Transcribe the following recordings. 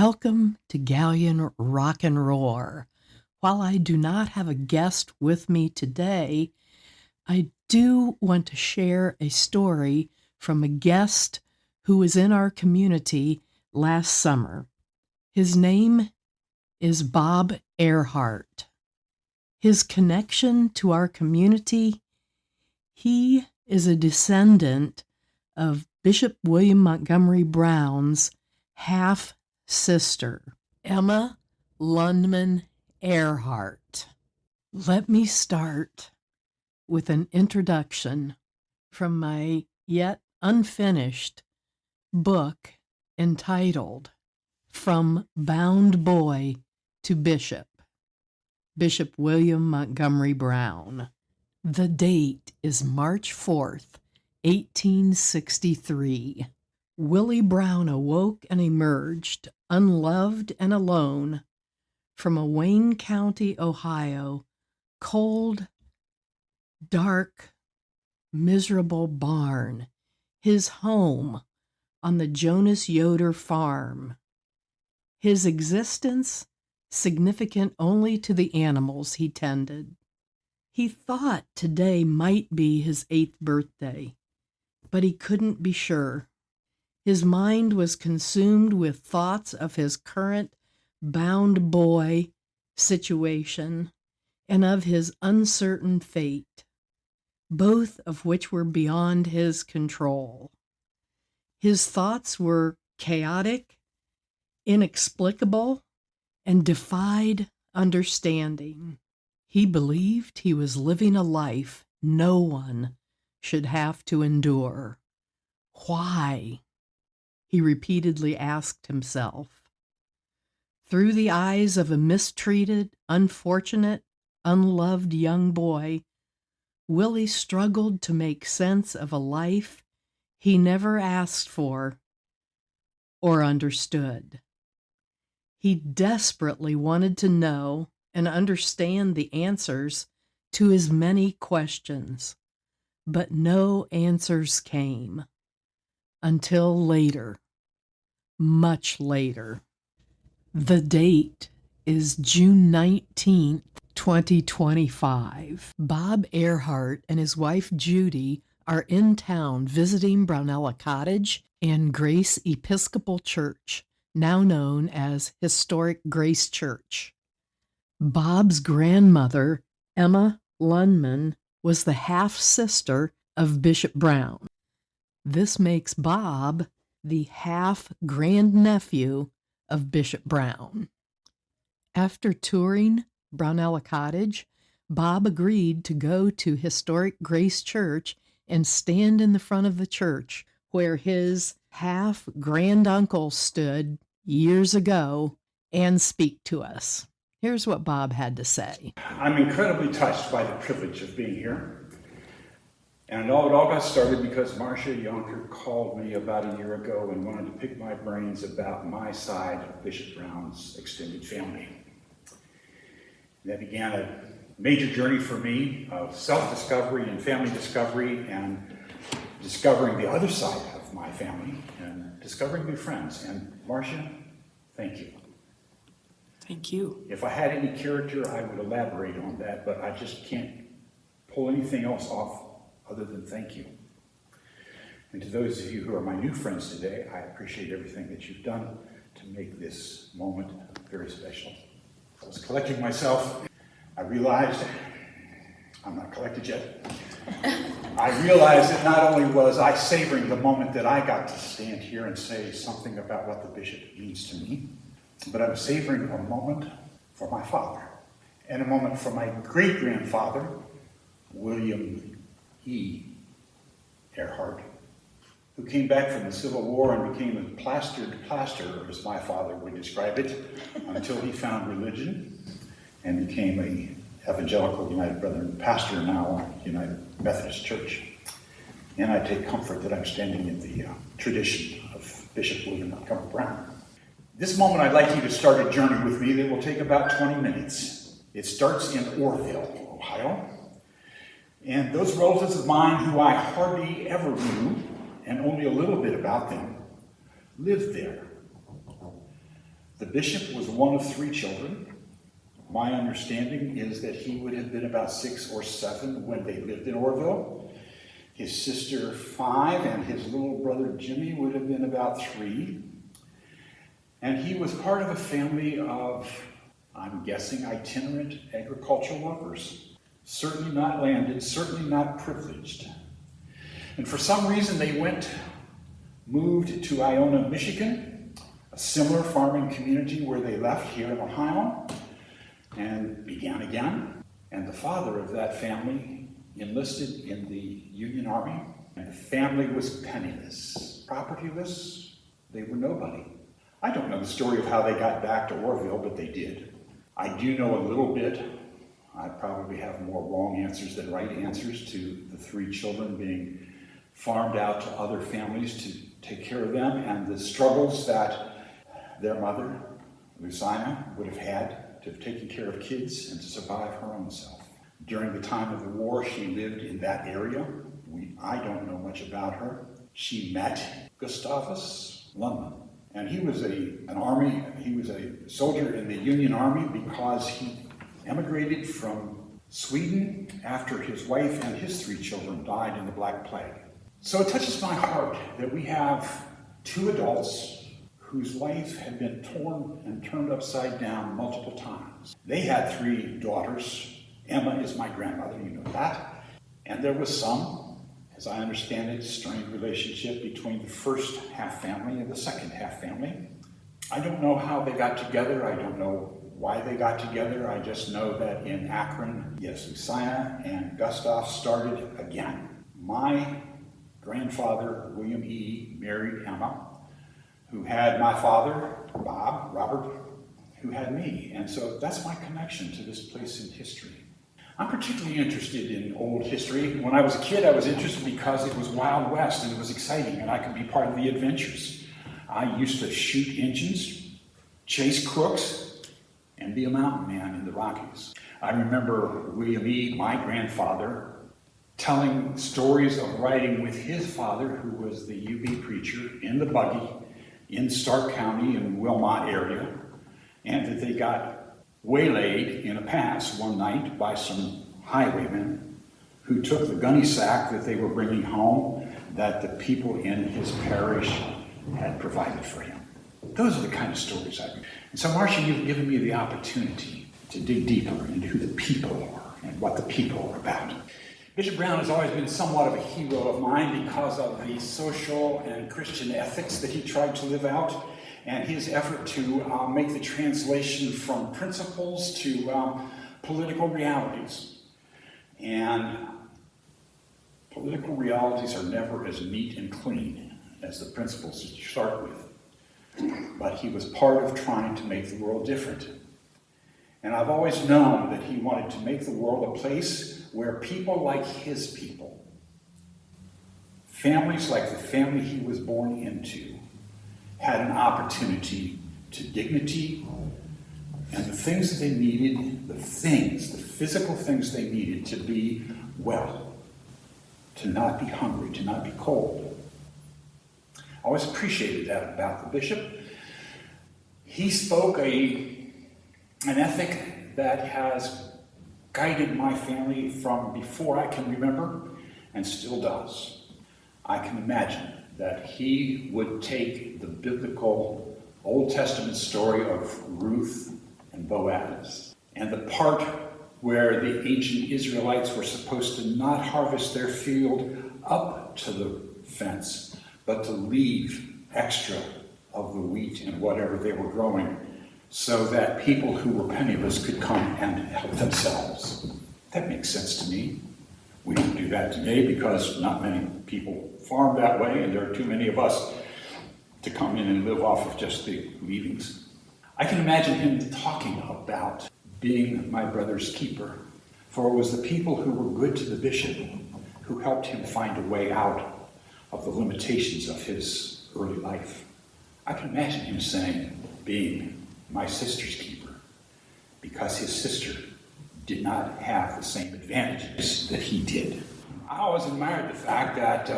Welcome to Galion Rock and Roar. While I do not have a guest with me today, I do want to share a story from a guest who was in our community last summer. His name is Bob Airhart. His connection to our community, he is a descendant of Bishop William Montgomery Brown's half-sister, Emma Lundman Airhart. Let me start with an introduction from my yet unfinished book entitled From Bound Boy to Bishop, Bishop William Montgomery Brown. The date is March 4th, 1863. Willie Brown awoke and emerged, unloved and alone, from a Wayne County, Ohio, cold, dark, miserable barn, his home on the Jonas Yoder farm. His existence significant only to the animals he tended. He thought today might be his 8th birthday, but he couldn't be sure. His mind was consumed with thoughts of his current bound boy situation and of his uncertain fate, both of which were beyond his control. His thoughts were chaotic, inexplicable, and defied understanding. He believed he was living a life no one should have to endure. Why? He repeatedly asked himself. Through the eyes of a mistreated, unfortunate, unloved young boy, Willie struggled to make sense of a life he never asked for or understood. He desperately wanted to know and understand the answers to his many questions, but no answers came until later, much later. The date is June 19th, 2025. Bob Airhart and his wife Judy are in town visiting Brownella Cottage and Grace Episcopal Church, now known as Historic Grace Church. Bob's grandmother, Emma Lundman, was the half-sister of Bishop Brown. This makes Bob the half-grandnephew of Bishop Brown. After touring Brownella Cottage, Bob agreed to go to Historic Grace Church and stand in the front of the church where his half-granduncle stood years ago and speak to us. Here's what Bob had to say. I'm incredibly touched by the privilege of being here. And it all got started because Marcia Yonker called me about a year ago and wanted to pick my brains about my side of Bishop Brown's extended family. That began a major journey for me of self-discovery and family discovery and discovering the other side of my family and discovering new friends. And Marcia, thank you. Thank you. If I had any character, I would elaborate on that, but I just can't pull anything else off other than thank you. And to those of you who are my new friends today, I appreciate everything that you've done to make this moment very special. I was collecting myself. I realized, I'm not collected yet. I realized that not only was I savoring the moment that I got to stand here and say something about what the bishop means to me, but I was savoring a moment for my father and a moment for my great-grandfather, William E. Airhart, who came back from the Civil War and became a plastered plasterer, as my father would describe it, until he found religion and became a evangelical United Brethren pastor now at United Methodist Church. And I take comfort that I'm standing in the tradition of Bishop William Montgomery Brown. This moment, I'd like you to start a journey with me that will take about 20 minutes. It starts in Orrville, Ohio. And those relatives of mine who I hardly ever knew, and only a little bit about them, lived there. The bishop was one of 3 children. My understanding is that he would have been about 6 or 7 when they lived in Orville. His sister 5 and his little brother Jimmy would have been about 3. And he was part of a family of, I'm guessing, itinerant agricultural workers. Certainly not landed, certainly not privileged. And for some reason they moved to Iona, Michigan, a similar farming community where they left here in Ohio, and began again. And the father of that family enlisted in the Union Army, and the family was penniless, propertyless. They were nobody. I don't know the story of how they got back to Orville, but they did. I do know a little bit. I probably have more wrong answers than right answers to the 3 children being farmed out to other families to take care of them, and the struggles that their mother, Lucina, would have had to have taken care of kids and to survive her own self. During the time of the war, she lived in that area. I don't know much about her. She met Gustavus Lundman, and he was a soldier in the Union Army because he emigrated from Sweden after his wife and his 3 children died in the Black Plague. So it touches my heart that we have 2 adults whose life had been torn and turned upside down multiple times. They had 3 daughters. Emma is my grandmother, you know that. And there was some, as I understand it, strained relationship between the first half family and the second half family. I don't know how they got together. I don't know why they got together. I just know that in Akron, yes, Lucina and Gustav started again. My grandfather, William E., married Emma, who had my father, Robert, who had me. And so that's my connection to this place in history. I'm particularly interested in old history. When I was a kid, I was interested because it was Wild West and it was exciting and I could be part of the adventures. I used to shoot Injuns, chase crooks, and be a mountain man in the Rockies. I remember William E., my grandfather, telling stories of riding with his father, who was the UB preacher, in the buggy in Stark County in Wilmot area, and that they got waylaid in a pass one night by some highwaymen who took the gunny sack that they were bringing home that the people in his parish had provided for him. Those are the kind of stories I read. And so, Marcia, you've given me the opportunity to dig deeper into who the people are and what the people are about. Bishop Brown has always been somewhat of a hero of mine because of the social and Christian ethics that he tried to live out and his effort to make the translation from principles to political realities. And political realities are never as neat and clean as the principles that you start with. But he was part of trying to make the world different. And I've always known that he wanted to make the world a place where people like his people, families like the family he was born into, had an opportunity to dignity and the things that they needed, the physical things they needed to be well, to not be hungry, to not be cold. I always appreciated that about the bishop. He spoke an ethic that has guided my family from before I can remember and still does. I can imagine that he would take the biblical Old Testament story of Ruth and Boaz and the part where the ancient Israelites were supposed to not harvest their field up to the fence, but to leave extra of the wheat and whatever they were growing so that people who were penniless could come and help themselves. That makes sense to me. We don't do that today because not many people farm that way, and there are too many of us to come in and live off of just the leavings. I can imagine him talking about being my brother's keeper, for it was the people who were good to the bishop who helped him find a way out of the limitations of his early life. I can imagine him saying, being my sister's keeper, because his sister did not have the same advantages that he did. I always admired the fact that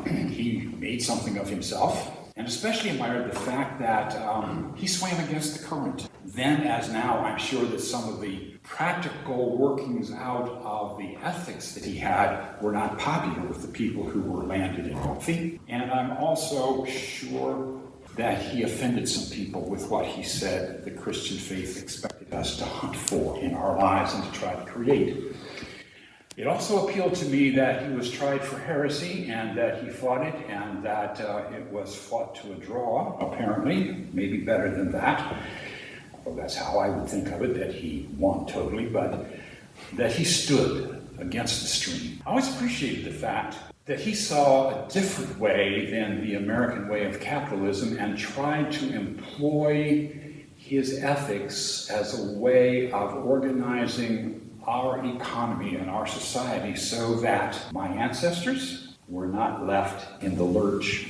he made something of himself. and especially admired the fact that he swam against the current. Then, as now, I'm sure that some of the practical workings out of the ethics that he had were not popular with the people who were landed and wealthy. And I'm also sure that he offended some people with what he said the Christian faith expected us to hunt for in our lives and to try to create. It also appealed to me that he was tried for heresy and that he fought it and that it was fought to a draw, apparently, maybe better than that. Well, that's how I would think of it, that he won totally, but that he stood against the stream. I always appreciated the fact that he saw a different way than the American way of capitalism and tried to employ his ethics as a way of organizing our economy and our society so that my ancestors were not left in the lurch.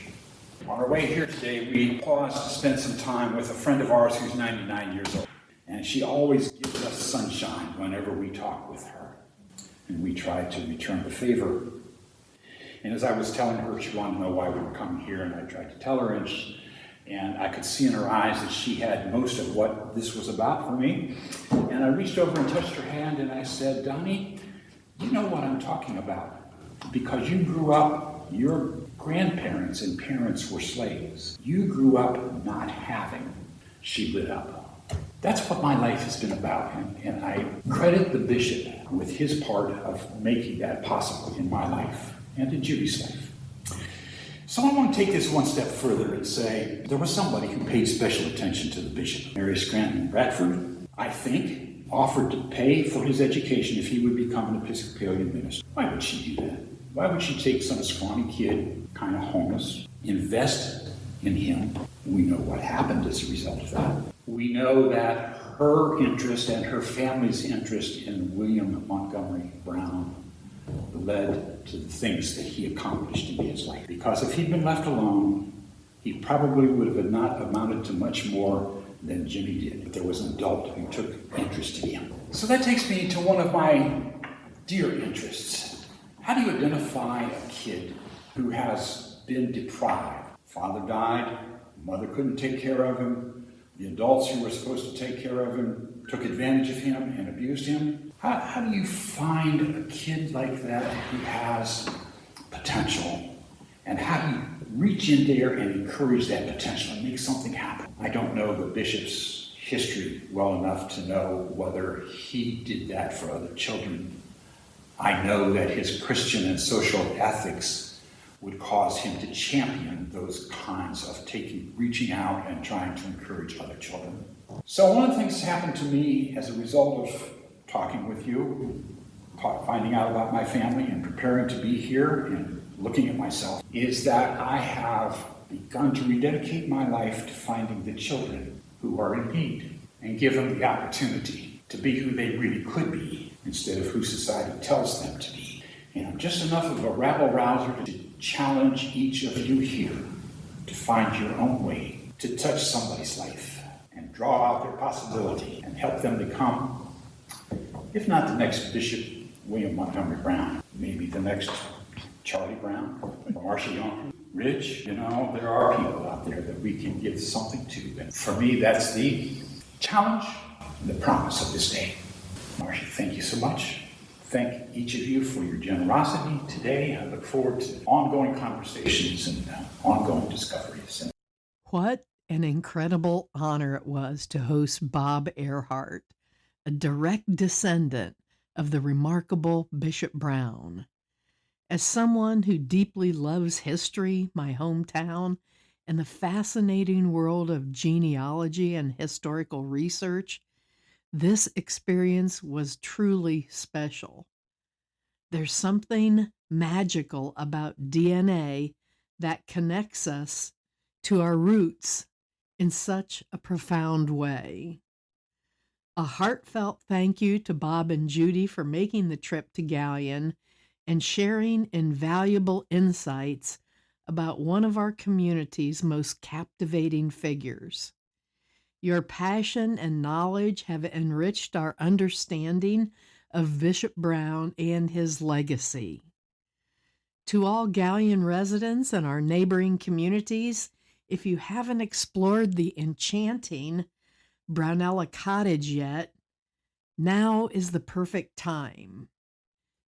On our way here today, we paused to spend some time with a friend of ours who's 99 years old. And she always gives us sunshine whenever we talk with her. And we try to return the favor. And as I was telling her, she wanted to know why we were coming here, and I tried to tell her, and I could see in her eyes that she had most of what this was about for me. And I reached over and touched her hand, and I said, Donnie, you know what I'm talking about. Because you grew up, your grandparents and parents were slaves. You grew up not having. She lit up. That's what my life has been about, and I credit the bishop with his part of making that possible in my life and in Judy's life. So I want to take this one step further and say there was somebody who paid special attention to the bishop. Mary Scranton Bradford, I think, offered to pay for his education if he would become an Episcopalian minister. Why would she do that? Why would she take some scrawny kid, kind of homeless, invest in him? We know what happened as a result of that. We know that her interest and her family's interest in William Montgomery Brown led to the things that he accomplished in his life. Because if he'd been left alone, he probably would have not amounted to much more than Jimmy did. But there was an adult who took interest in him. So that takes me to one of my dear interests. How do you identify a kid who has been deprived? Father died, mother couldn't take care of him, the adults who were supposed to take care of him took advantage of him and abused him. How do you find a kid like that who has potential? And how do you reach in there and encourage that potential and make something happen? I don't know the bishop's history well enough to know whether he did that for other children. I know that his Christian and social ethics would cause him to champion those kinds of reaching out and trying to encourage other children. So one of the things that's happened to me as a result of talking with you, finding out about my family and preparing to be here and looking at myself, is that I have begun to rededicate my life to finding the children who are in need and give them the opportunity to be who they really could be instead of who society tells them to be. And I'm just enough of a rabble-rouser to challenge each of you here to find your own way to touch somebody's life and draw out their possibility and help them become, if not the next Bishop William Montgomery Brown, maybe the next Charlie Brown, or Marcia Young, Rich. You know, there are people out there that we can give something to. And for me, that's the challenge and the promise of this day. Marcia, thank you so much. Thank each of you for your generosity today. I look forward to ongoing conversations and ongoing discoveries. What an incredible honor it was to host Bob Airhart, a direct descendant of the remarkable Bishop Brown. As someone who deeply loves history, my hometown, and the fascinating world of genealogy and historical research, this experience was truly special. There's something magical about DNA that connects us to our roots in such a profound way. A heartfelt thank you to Bob and Judy for making the trip to Galion and sharing invaluable insights about one of our community's most captivating figures. Your passion and knowledge have enriched our understanding of Bishop Brown and his legacy. To all Galion residents and our neighboring communities, If you haven't explored the enchanting Brownella Cottage yet, now is the perfect time.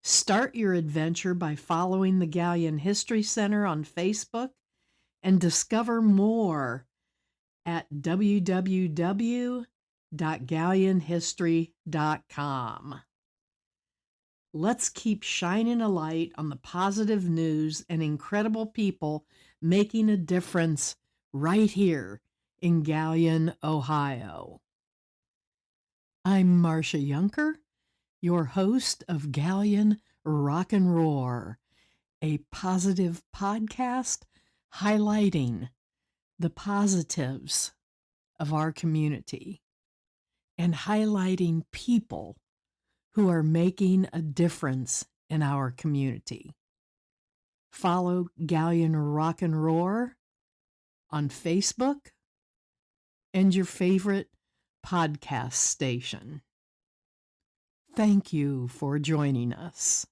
Start your adventure by following the Galion History Center on Facebook and discover more at www.galionhistory.com. Let's keep shining a light on the positive news and incredible people making a difference right here in Galion, Ohio. I'm Marcia Yunker, your host of Galion Rock and Roar, a positive podcast highlighting the positives of our community and highlighting people who are making a difference in our community. Follow Galion Rock and Roar on Facebook and your favorite podcast station. Thank you for joining us.